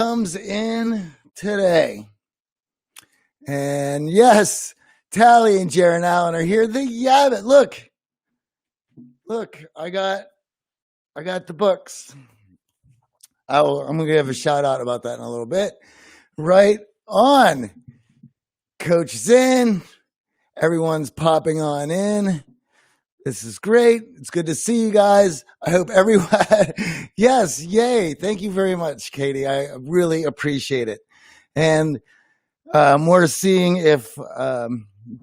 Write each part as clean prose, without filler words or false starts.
comes in today. And yes, Tally and Jaron Allen are here. There you have it. Look, I got the books. I'm going to give a shout out about that in a little bit. Right on. Coach Zen. Everyone's popping on in. This is great. It's good to see you guys. I hope everyone, yes, yay. Thank you very much, Katie. I really appreciate it. And we're seeing if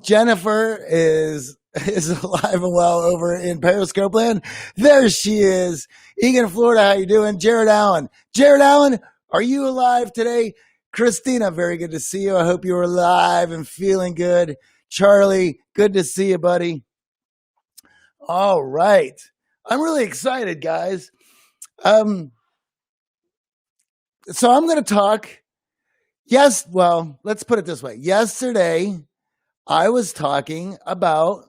Jennifer is alive and well over in Periscope land. There she is. Egan, Florida, how you doing? Jared Allen, are you alive today? Christina, very good to see you. I hope you're alive and feeling good. Charlie, good to see you, buddy. All right. I'm really excited, guys. So I'm going to talk. Yes, well, let's put it this way. Yesterday, I was talking about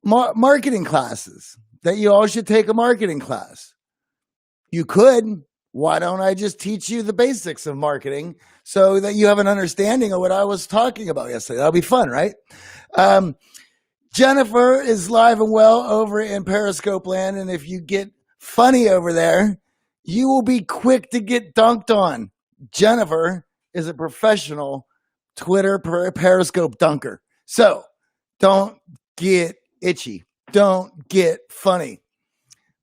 marketing classes, that you all should take a marketing class. You could. Why don't I just teach you the basics of marketing so that you have an understanding of what I was talking about yesterday? That'll be fun, right? Jennifer is live and well over in Periscope land, and if you get funny over there, you will be quick to get dunked on. Jennifer is a professional Twitter Periscope dunker. So don't get itchy. Don't get funny.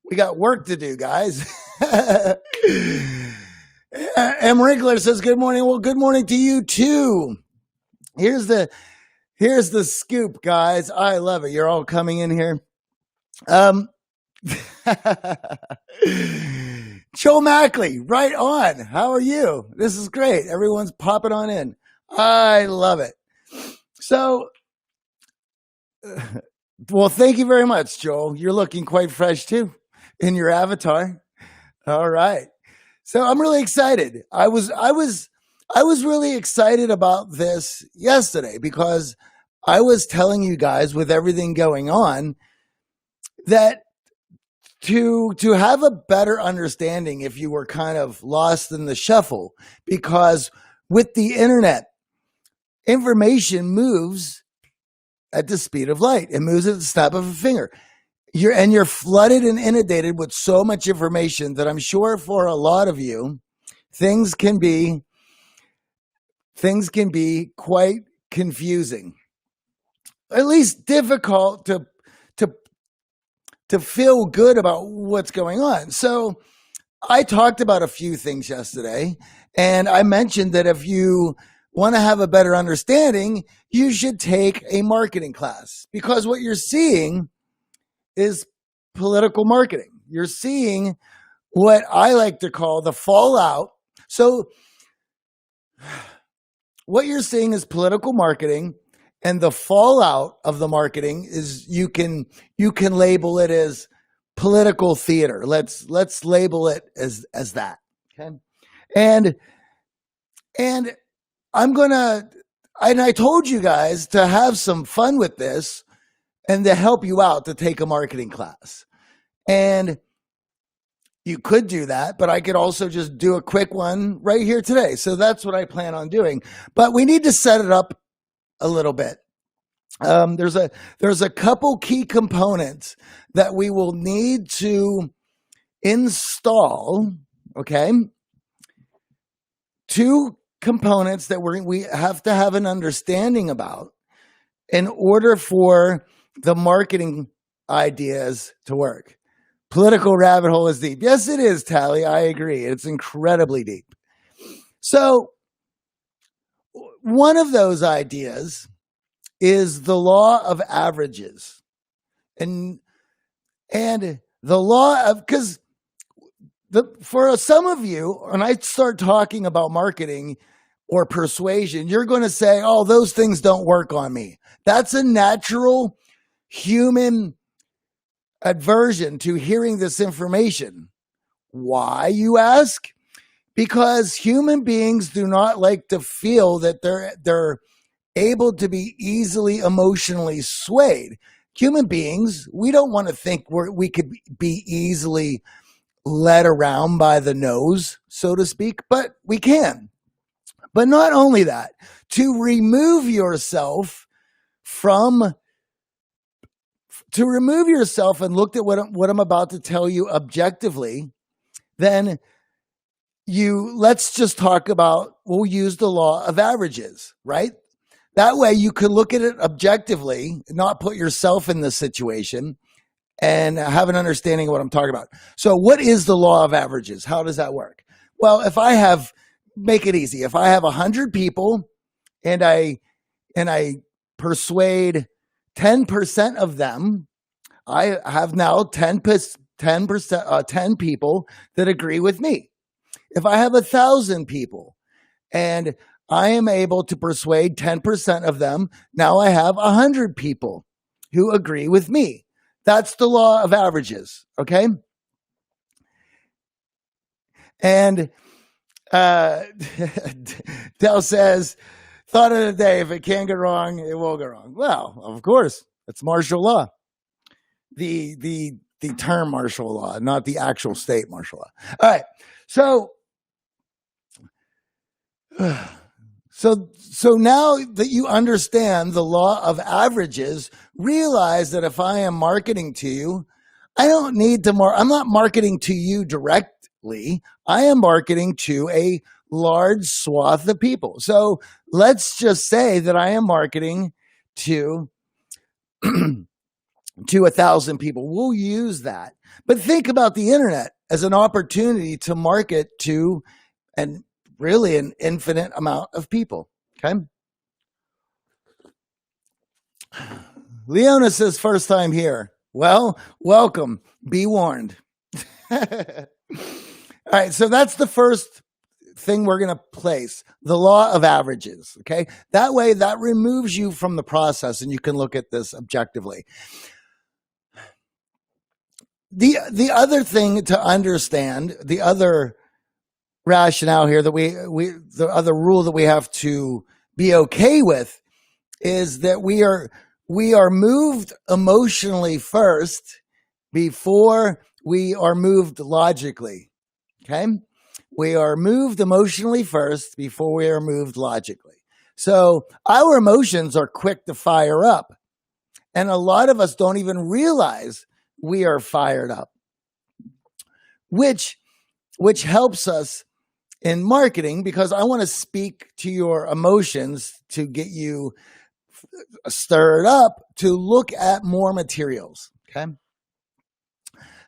We got work to do, guys. M. Wrinkler says, good morning. Well, good morning to you too. Here's the scoop, guys. I love it. You're all coming in here. Joe Mackley, right on. How are you? This is great. Everyone's popping on in. I love it. So, well, thank you very much, Joel. You're looking quite fresh too in your avatar. All right. So I'm really excited. I was really excited about this yesterday because I was telling you guys, with everything going on, that to have a better understanding if you were kind of lost in the shuffle, because with the internet, information moves at the speed of light. It moves at the snap of a finger. You're flooded and inundated with so much information that I'm sure for a lot of you, things can be quite confusing, at least difficult to feel good about what's going on. So I talked about a few things yesterday, and I mentioned that if you want to have a better understanding, you should take a marketing class, because what you're seeing is political marketing. You're seeing what I like to call the fallout. So what you're seeing is political marketing, and the fallout of the marketing is you can label it as political theater. Let's label it as that. Okay. And I told you guys to have some fun with this and to help you out to take a marketing class. And you could do that, but I could also just do a quick one right here today. So that's what I plan on doing. But we need to set it up a little bit. There's a couple key components that we will need to install. Okay. 2 components that we have to have an understanding about in order for the marketing ideas to work. Political rabbit hole is deep. Yes, it is, Tally. I agree. It's incredibly deep. So one of those ideas is the law of averages. And the law of, because for some of you, when I start talking about marketing or persuasion, you're going to say, oh, those things don't work on me. That's a natural human aversion to hearing this information. Why, you ask? Because human beings do not like to feel that they're able to be easily emotionally swayed. Human beings, we don't want to think we could be easily led around by the nose, so to speak, but we can. But not only that, to remove yourself and look at what I'm about to tell you objectively, then let's just talk about, we'll use the law of averages, right? That way you could look at it objectively, not put yourself in the situation, and have an understanding of what I'm talking about. So what is the law of averages? How does that work? Well, make it easy. If I have 100 people and I persuade 10% of them, I have now 10 people that agree with me. If I have 1,000 people and I am able to persuade 10% of them, now I have 100 people who agree with me. That's the law of averages, okay? And Dell says, thought of the day, if it can't go wrong, it will go wrong. Well, of course, it's martial law. The term martial law, not the actual state martial law. All right. So now that you understand the law of averages, realize that if I am marketing to you, I don't need to I'm not marketing to you directly. I am marketing to a large swath of people. So let's just say that I am marketing to 1,000 people. We'll use that. But think about the internet as an opportunity to market to an infinite amount of people. Okay. Leona says, first time here. Well, welcome. Be warned. All right. So that's the first thing we're going to place, the law of averages. Okay. That way that removes you from the process and you can look at this objectively. The other thing to understand, the other rationale here that the other rule that we have to be okay with is that we are moved emotionally first before we are moved logically. Okay? We are moved emotionally first before we are moved logically. So our emotions are quick to fire up. And a lot of us don't even realize we are fired up, which helps us in marketing, because I want to speak to your emotions to get you stirred up to look at more materials. Okay.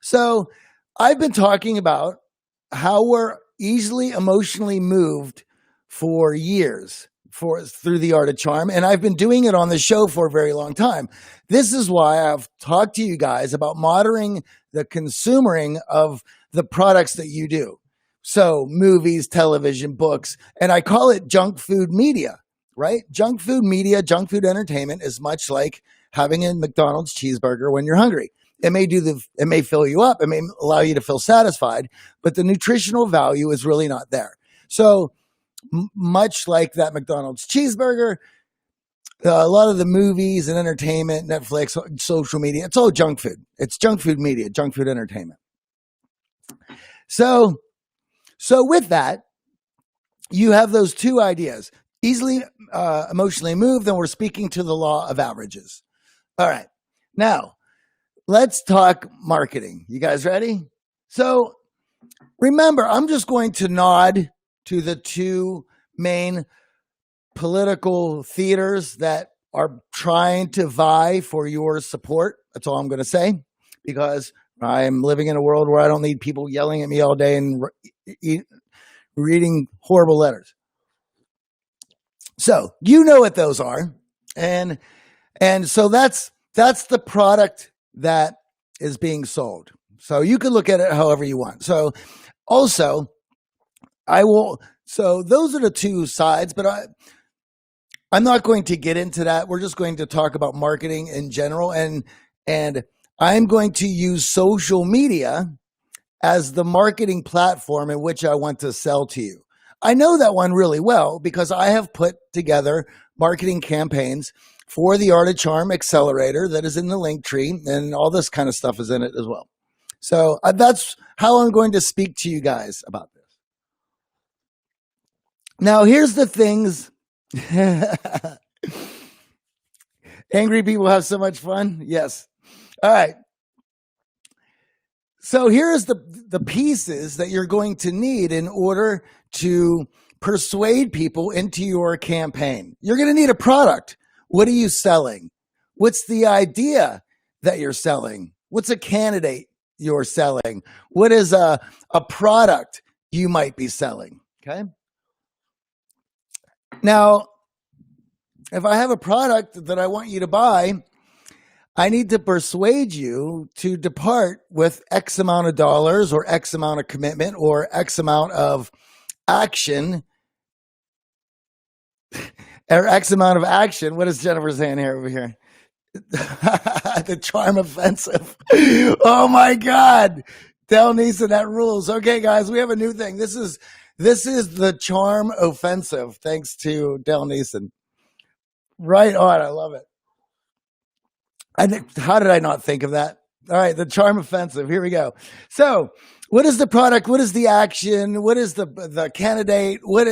So I've been talking about how we're easily emotionally moved for years through the art of charm. And I've been doing it on the show for a very long time. This is why I've talked to you guys about monitoring the consuming of the products that you do. So movies, television, books, and I call it junk food media, right? Junk food media, junk food entertainment is much like having a McDonald's cheeseburger when you're hungry. It may fill you up. It may allow you to feel satisfied, but the nutritional value is really not there. So much like that McDonald's cheeseburger, a lot of the movies and entertainment, Netflix, social media, it's all junk food. It's junk food media, junk food entertainment. So with that, you have those two ideas. Easily emotionally moved, then we're speaking to the law of averages. All right. Now, let's talk marketing. You guys ready? So remember, I'm just going to nod to the two main political theaters that are trying to vie for your support. That's all I'm going to say, because I'm living in a world where I don't need people yelling at me all day and reading horrible letters. So you know what those are. And so that's the product that is being sold. So you can look at it however you want. So also, so those are the two sides, but I'm not going to get into that. We're just going to talk about marketing in general. And I'm going to use social media as the marketing platform in which I want to sell to you. I know that one really well because I have put together marketing campaigns for the Art of Charm Accelerator that is in the link tree, and all this kind of stuff is in it as well. So that's how I'm going to speak to you guys about this. Now, here's the things. Angry people have so much fun. Yes. All right. So here's the pieces that you're going to need in order to persuade people into your campaign. You're going to need a product. What are you selling? What's the idea that you're selling? What's a candidate you're selling? What is a product you might be selling? Okay. Now, if I have a product that I want you to buy, I need to persuade you to depart with X amount of dollars or X amount of commitment or X amount of action or X amount of action. What is Jennifer saying here over here? The charm offensive. Oh my God. Del Neeson, that rules. Okay, guys, we have a new thing. This is the charm offensive, thanks to Del Neeson. Right on. I love it. How did I not think of that? All right, the charm offensive. Here we go. So, what is the product? What is the action? What is the candidate? What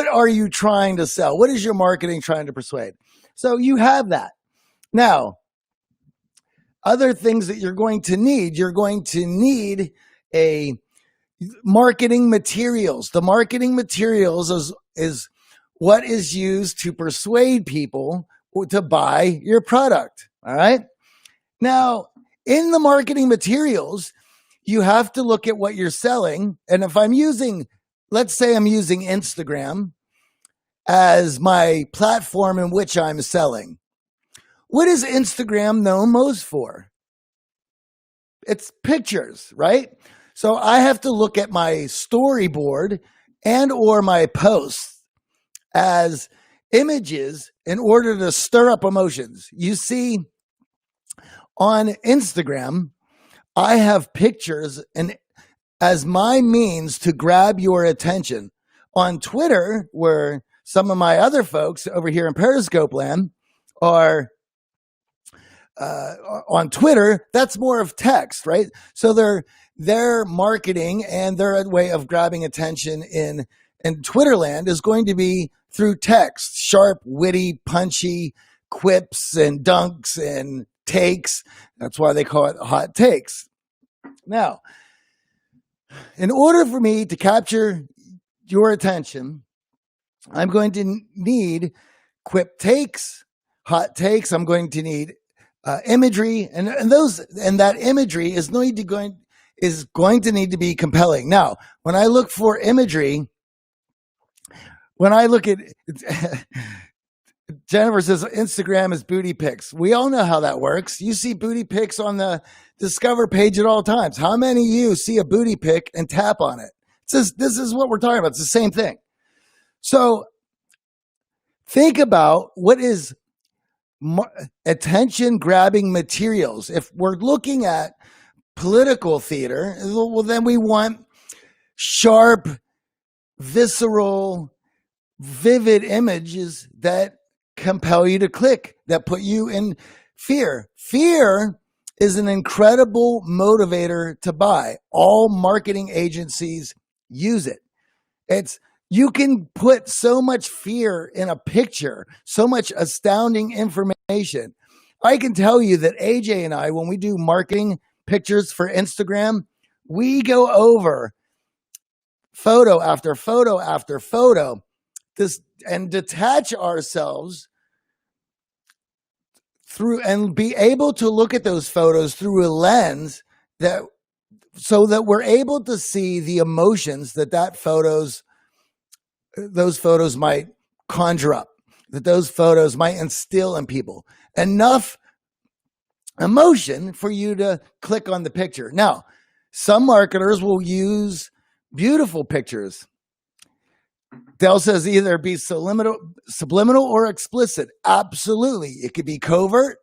are you trying to sell? What is your marketing trying to persuade? So you have that. Now, other things that you're going to need a marketing materials. The marketing materials is what is used to persuade people to buy your product. All right. Now, in the marketing materials, you have to look at what you're selling. And if let's say I'm using Instagram as my platform in which I'm selling. What is Instagram known most for? It's pictures, right? So I have to look at my storyboard and or my posts as images in order to stir up emotions. You see, on Instagram, I have pictures and as my means to grab your attention. On Twitter, where some of my other folks over here in Periscope land are on Twitter, that's more of text, right? So their marketing and their way of grabbing attention in Twitterland is going to be through text, sharp, witty, punchy quips and dunks and takes. That's why they call it hot takes. Now, in order for me to capture your attention, I'm going to need quip takes, hot takes. I'm going to need imagery, and that imagery is going to need to be compelling. Now, when I look for imagery, when I look at Jennifer says Instagram is booty pics. We all know how that works. You see booty pics on the Discover page at all times. How many of you see a booty pic and tap on it? This is what we're talking about. It's the same thing. So think about what is attention grabbing materials. If we're looking at political theater, well, then we want sharp, visceral, vivid images that compel you to click, that put you in fear. Fear is an incredible motivator to buy. All marketing agencies use it. You can put so much fear in a picture, so much astounding information. I can tell you that AJ and I, when we do marketing pictures for Instagram, we go over photo after photo after photo and detach ourselves through and be able to look at those photos through a lens so that we're able to see the emotions that those photos might conjure up, that those photos might instill in people enough emotion for you to click on the picture. Now, some marketers will use beautiful pictures. Dell says either be subliminal or explicit. Absolutely. It could be covert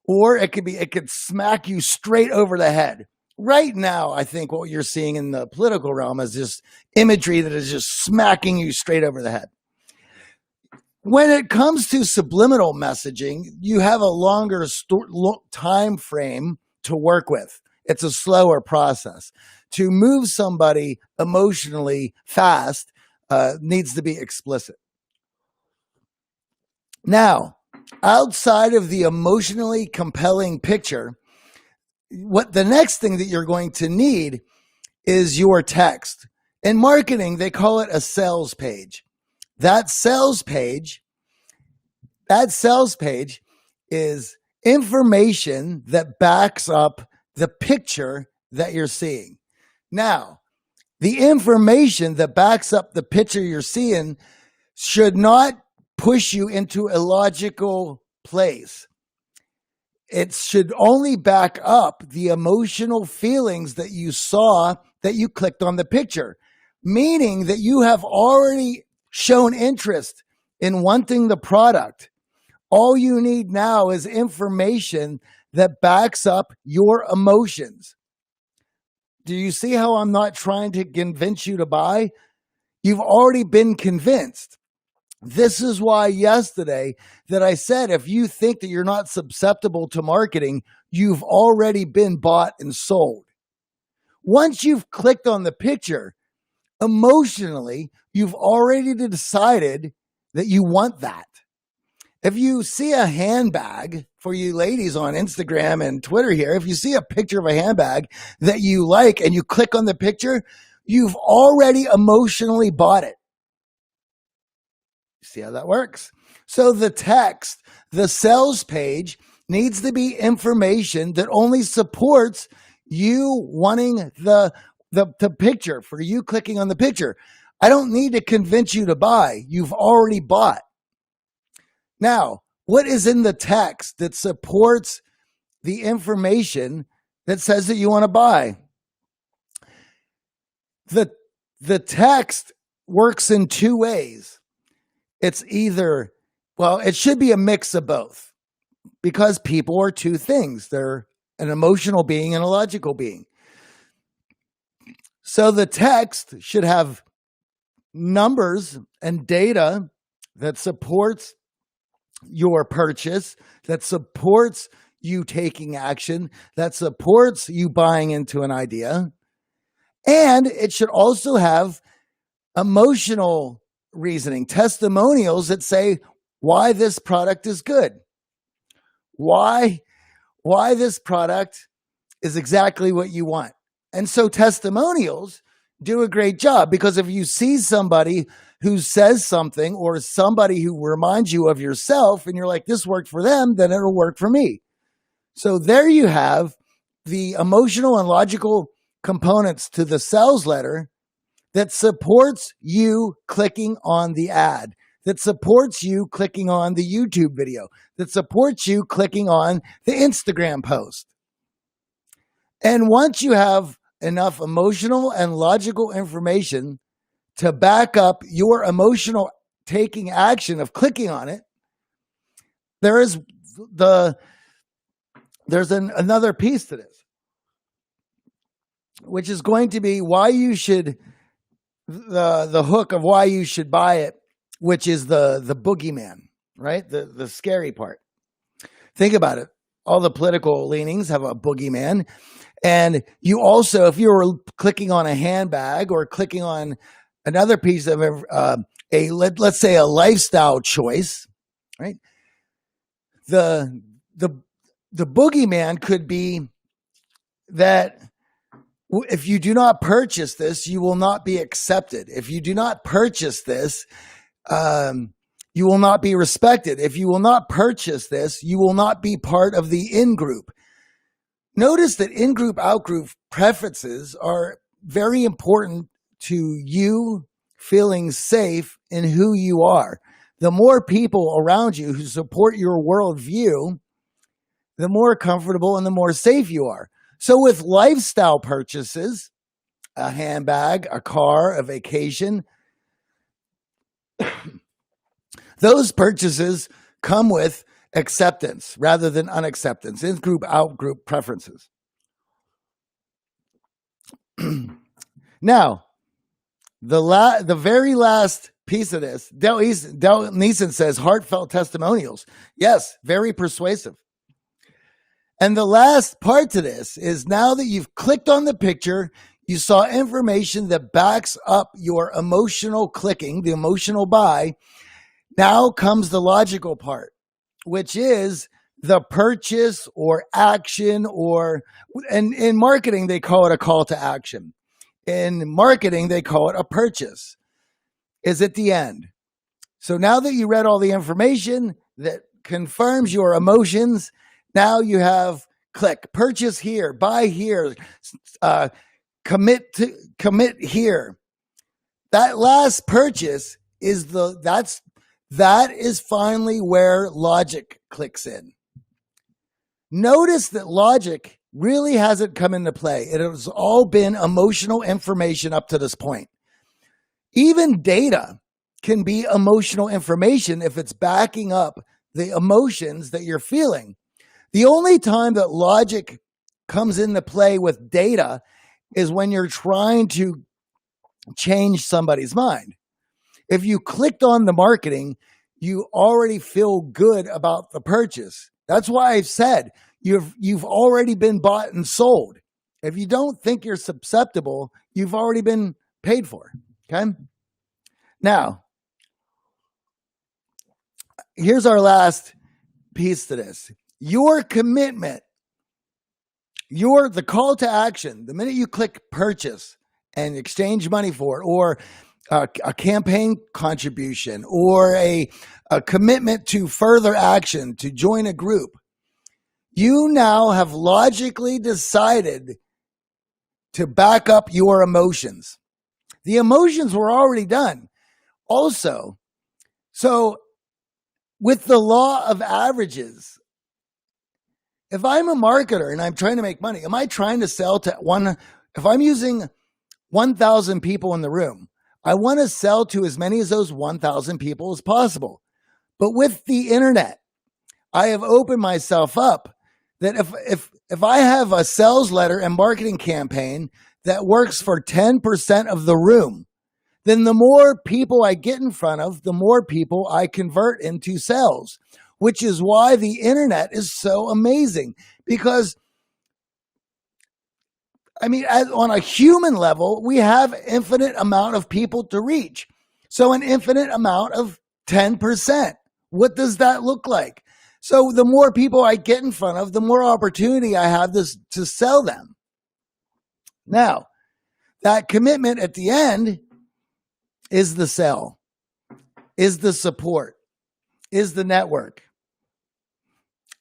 or it could smack you straight over the head. Right now, I think what you're seeing in the political realm is just imagery that is just smacking you straight over the head. When it comes to subliminal messaging, you have a longer time frame to work with. It's a slower process. To move somebody emotionally fast needs to be explicit. Now, outside of the emotionally compelling picture, what the next thing that you're going to need is your text. In marketing, they call it a sales page. That sales page is information that backs up the picture that you're seeing. Now, the information that backs up the picture you're seeing should not push you into a logical place. It should only back up the emotional feelings that you saw that you clicked on the picture, meaning that you have already shown interest in wanting the product. All you need now is information that backs up your emotions. Do you see how I'm not trying to convince you to buy? You've already been convinced. This is why yesterday that I said, if you think that you're not susceptible to marketing, you've already been bought and sold. Once you've clicked on the picture, emotionally, you've already decided that you want that. If you see a handbag, for you ladies on Instagram and Twitter here, if you see a picture of a handbag that you like and you click on the picture, you've already emotionally bought it. See how that works? So the text, the sales page, needs to be information that only supports you wanting the picture, for you clicking on the picture. I don't need to convince you to buy. You've already bought. Now, what is in the text that supports the information that says that you want to buy? The text works in two ways. It's either, well, it should be a mix of both, because people are two things. They're an emotional being and a logical being. So the text should have numbers and data that supports your purchase, that supports you taking action, that supports you buying into an idea. And it should also have emotional reasoning, testimonials that say why this product is good, why this product is exactly what you want. And so testimonials do a great job, because if you see somebody who says something, or somebody who reminds you of yourself and you're like, this worked for them, then it'll work for me. So there you have the emotional and logical components to the sales letter that supports you clicking on the ad, that supports you clicking on the YouTube video, that supports you clicking on the Instagram post. And once you have enough emotional and logical information to back up your emotional taking action of clicking on it, there's another piece to this, which is going to be why you should, the hook of why you should buy it, which is the boogeyman, right? The scary part. Think about it. All the political leanings have a boogeyman. And you also, if you were clicking on a handbag or clicking on another piece of let's say a lifestyle choice, right? The boogeyman could be that if you do not purchase this, you will not be accepted. If you do not purchase this, you will not be respected. If you will not purchase this, you will not be part of the in-group. Notice that in-group, out-group preferences are very important to you feeling safe in who you are. The more people around you who support your worldview, the more comfortable and the more safe you are. So with lifestyle purchases, a handbag, a car, a vacation, those purchases come with acceptance rather than unacceptance, in-group, out-group preferences. Now, the very last piece of this, Del Neeson says heartfelt testimonials. Yes, very persuasive. And the last part to this is now that you've clicked on the picture, you saw information that backs up your emotional clicking, the emotional buy. Now comes the logical part, which is the purchase or action, or and in marketing, they call it a call to action. In marketing, they call it a purchase, is at the end. So now that you read all the information that confirms your emotions, now you have click, purchase here, buy here, commit here. That last purchase is that is finally where logic clicks in. Notice that logic really hasn't come into play. It has all been emotional information up to this point. Even data can be emotional information if it's backing up the emotions that you're feeling. The only time that logic comes into play with data is when you're trying to change somebody's mind. If you clicked on the marketing, you already feel good about the purchase. That's why I've said you've already been bought and sold. If you don't think you're susceptible, you've already been paid for. Okay? Now, here's our last piece to this. Your commitment, the call to action, the minute you click purchase and exchange money for it, or a campaign contribution, or a commitment to further action, to join a group, you now have logically decided to back up your emotions. The emotions were already done. Also, so with the law of averages, if I'm a marketer and I'm trying to make money, am I trying to sell to if I'm using 1,000 people in the room, I want to sell to as many of those 1,000 people as possible. But with the internet, I have opened myself up that if I have a sales letter and marketing campaign that works for 10% of the room, then the more people I get in front of, the more people I convert into sales, which is why the internet is so amazing. Because, I mean, on a human level, we have infinite amount of people to reach. So an infinite amount of 10%. What does that look like? So the more people I get in front of, the more opportunity I have to sell them. Now, that commitment at the end is the sell, is the support, is the network.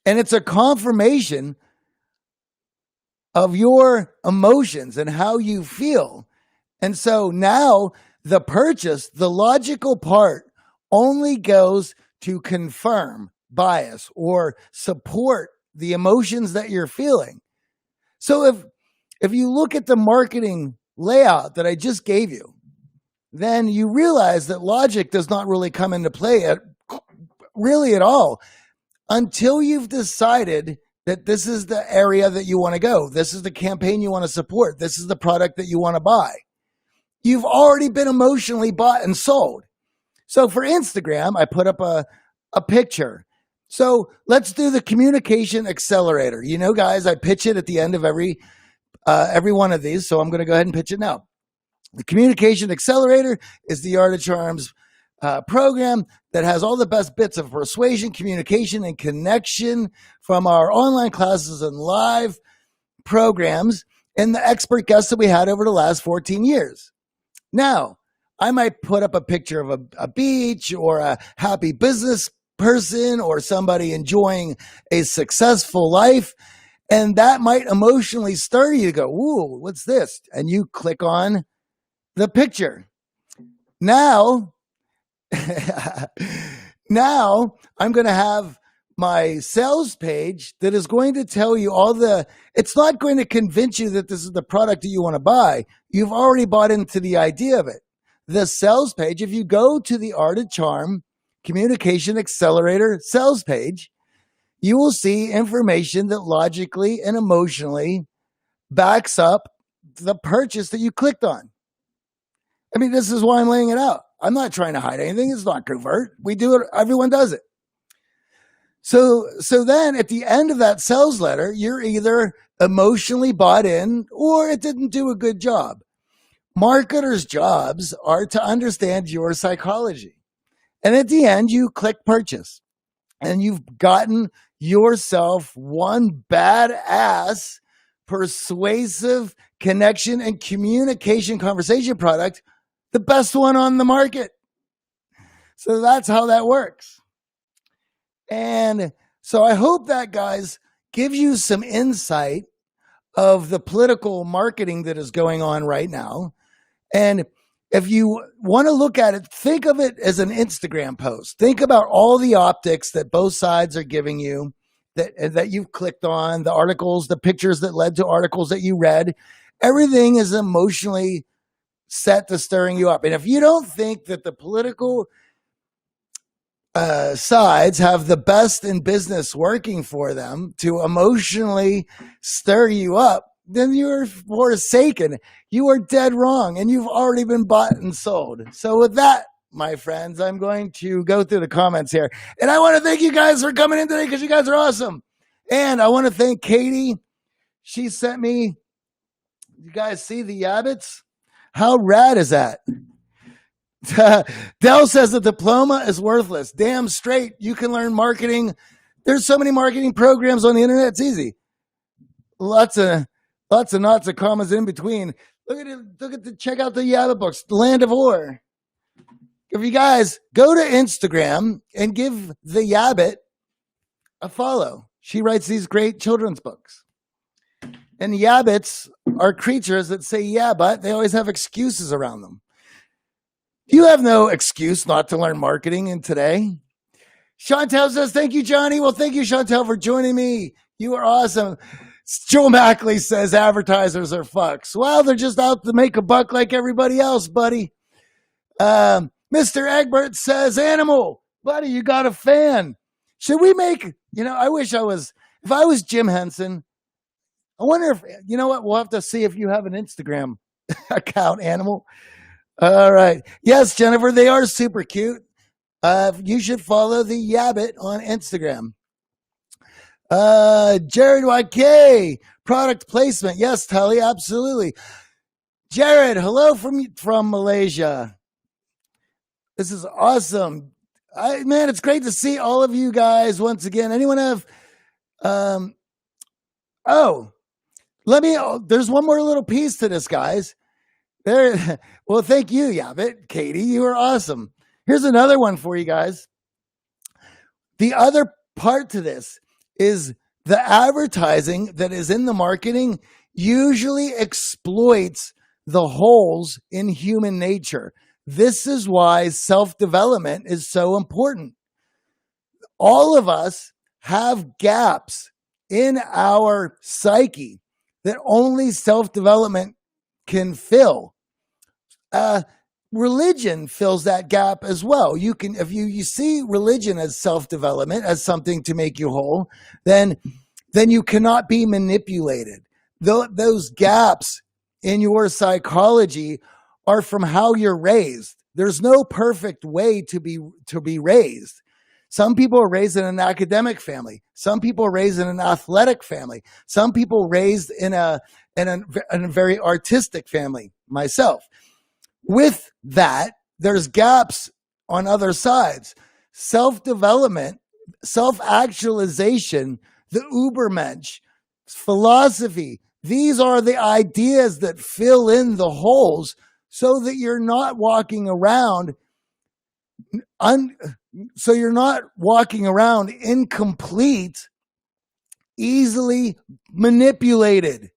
And it's a confirmation of your emotions and how you feel. And so now the purchase, the logical part, only goes to confirm bias or support the emotions that you're feeling. So if you look at the marketing layout that I just gave you, then you realize that logic does not really come into play at all until you've decided that this is the area that you want to go. This is the campaign you want to support. This is the product that you want to buy. You've already been emotionally bought and sold. So for Instagram, I put up a picture. So let's do the communication accelerator. You know, guys, I pitch it at the end of every one of these. So I'm going to go ahead and pitch it now. The Communication Accelerator is the Art of Charm's program that has all the best bits of persuasion, communication, and connection from our online classes and live programs and the expert guests that we had over the last 14 years. Now, I might put up a picture of a beach or a happy business person or somebody enjoying a successful life, and that might emotionally stir you to go, "Ooh, what's this?" And you click on the picture. Now, now I'm going to have my sales page that is going to tell you it's not going to convince you that this is the product that you want to buy. You've already bought into the idea of it. The sales page, if you go to the Art of Charm Communication Accelerator sales page, you will see information that logically and emotionally backs up the purchase that you clicked on. I mean, this is why I'm laying it out. I'm not trying to hide anything. It's not covert. We do it. Everyone does it. So then at the end of that sales letter, you're either emotionally bought in or it didn't do a good job. Marketers' jobs are to understand your psychology. And at the end, you click purchase and you've gotten yourself one badass, persuasive connection and communication conversation product, the best one on the market. So that's how that works. And so I hope that, guys, gives you some insight of the political marketing that is going on right now. And if you want to look at it, think of it as an Instagram post. Think about all the optics that both sides are giving you, that you've clicked on, the articles, the pictures that led to articles that you read. Everything is emotionally set to stirring you up. And if you don't think that the political sides have the best in business working for them to emotionally stir you up, then you're forsaken. You are dead wrong, and you've already been bought and sold. So with that, my friends, I'm going to go through the comments here. And I want to thank you guys for coming in today because you guys are awesome. And I want to thank Katie. She sent me, you guys see the Yabbits? How rad is that? Dell says the diploma is worthless. Damn straight. You can learn marketing. There's so many marketing programs on the internet. It's easy. Lots of knots of commas in between. Check out the Yabbit books, The Land of Ore. If you guys go to Instagram and give the Yabbit a follow, she writes these great children's books. And Yabbits are creatures that say, yeah, but they always have excuses around them. You have no excuse not to learn marketing in today. Chantel says, thank you, Johnny. Well, thank you, Chantel, for joining me. You are awesome. Joe Mackley says advertisers are fucks. Well, they're just out to make a buck like everybody else, buddy. Mr. Egbert says, animal. Buddy, you got a fan. Should we make, if I was Jim Henson, I wonder if, you know what? We'll have to see if you have an Instagram account, animal. All right. Yes, Jennifer, they are super cute. You should follow the Yabbit on Instagram. Jared YK, product placement. Yes, Tully, absolutely. Jared, hello from Malaysia. This is awesome. Man, it's great to see all of you guys once again. Anyone have, there's one more little piece to this, guys. Well, thank you, Yabbit. Katie, you are awesome. Here's another one for you guys. The other part to this is the advertising that is in the marketing usually exploits the holes in human nature. This is why self-development is so important. All of us have gaps in our psyche that only self-development can fill. Religion fills that gap as well. You can, if you see religion as self-development, as something to make you whole, then you cannot be manipulated. Those gaps in your psychology are from how you're raised. There's no perfect way to be raised. Some people are raised in an academic family. Some people are raised in an athletic family. Some people raised in a very artistic family. Myself. With that, there's gaps on other sides. Self-development, self-actualization, the Ubermensch, philosophy. These are the ideas that fill in the holes so that you're not walking around incomplete, easily manipulated.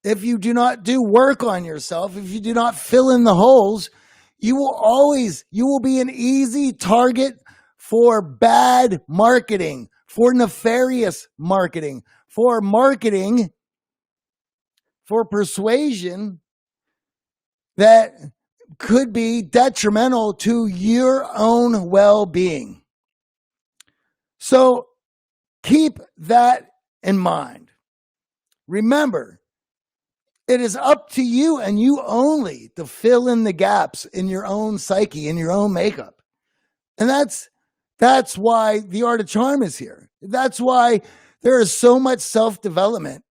If you do not do work on yourself, if you do not fill in the holes, you will be an easy target for bad marketing, for nefarious marketing, for persuasion that could be detrimental to your own well-being. So keep that in mind. Remember, it is up to you and you only to fill in the gaps in your own psyche, in your own makeup. And that's That's why the art of charm is here. That's why there is so much self-development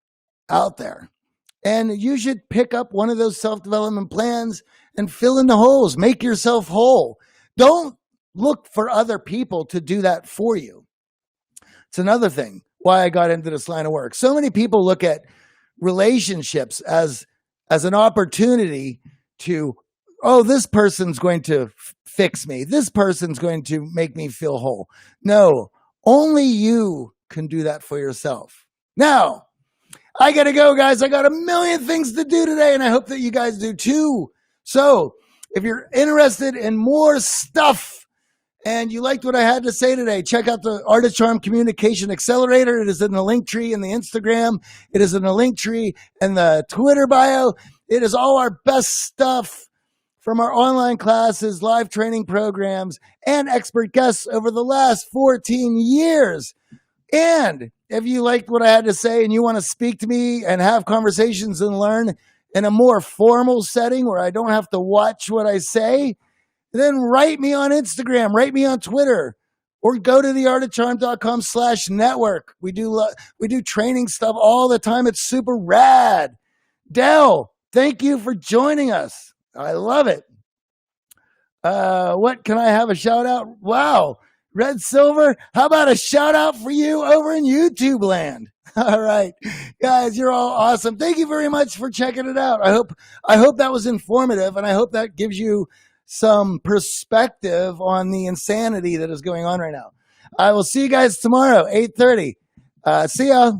out there. And you should pick up one of those self-development plans and fill in the holes. Make yourself whole. Don't look for other people to do that for you. It's another thing why I got into this line of work. So many people look at relationships as an opportunity to, oh, this person's going to fix me. This person's going to make me feel whole. No, only you can do that for yourself. Now, I got to go, guys. I got a million things to do today, and I hope that you guys do too. So if you're interested in more stuff and you liked what I had to say today, check out the Art of Charm Communication Accelerator. It is in the link tree in the Instagram. It is in the link tree in the Twitter bio. It is all our best stuff from our online classes, live training programs, and expert guests over the last 14 years. And if you liked what I had to say and you want to speak to me and have conversations and learn in a more formal setting where I don't have to watch what I say, then write me on Instagram, write me on Twitter, or go to theartofcharm.com/network. We do training stuff all the time. It's super rad. Dell, thank you for joining us. I love it. What can I have a shout out? Wow. Red Silver, how about a shout out for you over in YouTube land? All right, guys, you're all awesome. Thank you very much for checking it out. I hope that was informative, and I hope that gives you some perspective on the insanity that is going on right now. I will see you guys tomorrow, 8:30. See ya.